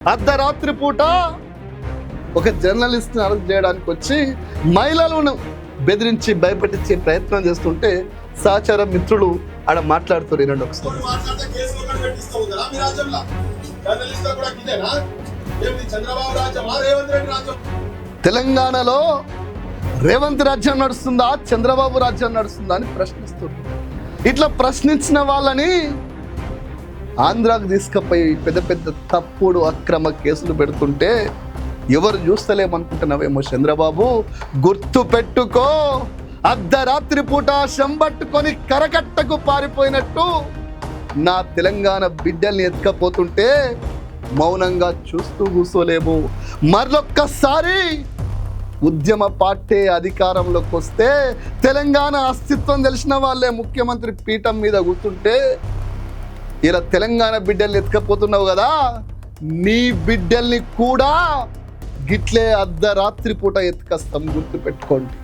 అర్ధరాత్రి పూట ఒక జర్నలిస్ట్ని అరెస్ట్ చేయడానికి వచ్చి మహిళలను బెదిరించి భయపెట్టించే ప్రయత్నం చేస్తుంటే సహచర మిత్రులు ఆడ మాట్లాడుతారు. వినండి ఒకసారి. తెలంగాణలో రేవంత్ రాజ్యం నడుస్తుందా, చంద్రబాబు రాజ్యం నడుస్తుందా అని ప్రశ్నిస్తున్నారు. ఇట్లా ప్రశ్నించిన వాళ్ళని ఆంధ్రాకు తీసుకుపోయి పెద్ద పెద్ద తప్పుడు అక్రమ కేసులు పెడుతుంటే ఎవరు చూస్తలేమనుకుంటున్నావేమో చంద్రబాబు. గుర్తు పెట్టుకో, అర్ధరాత్రి పూట శంబట్టుకొని కరకట్టకు పారిపోయినట్టు నా తెలంగాణ బిడ్డల్ని ఎత్తుకపోతుంటే మౌనంగా చూస్తూ కూర్చోలేము. మరొక్కసారి ఉద్యమ పార్టీ అధికారంలోకి వస్తే తెలంగాణ అస్తిత్వం తెలిసిన వాళ్ళే ముఖ్యమంత్రి పీఠం మీద కూర్చుంటే ఇలా తెలంగాణ బిడ్డల్ని ఎత్తుకపోతున్నావు కదా, నీ బిడ్డల్ని కూడా గిట్లే అర్ధరాత్రి పూట ఎత్తుకొస్తాం. గుర్తు పెట్టుకోండి.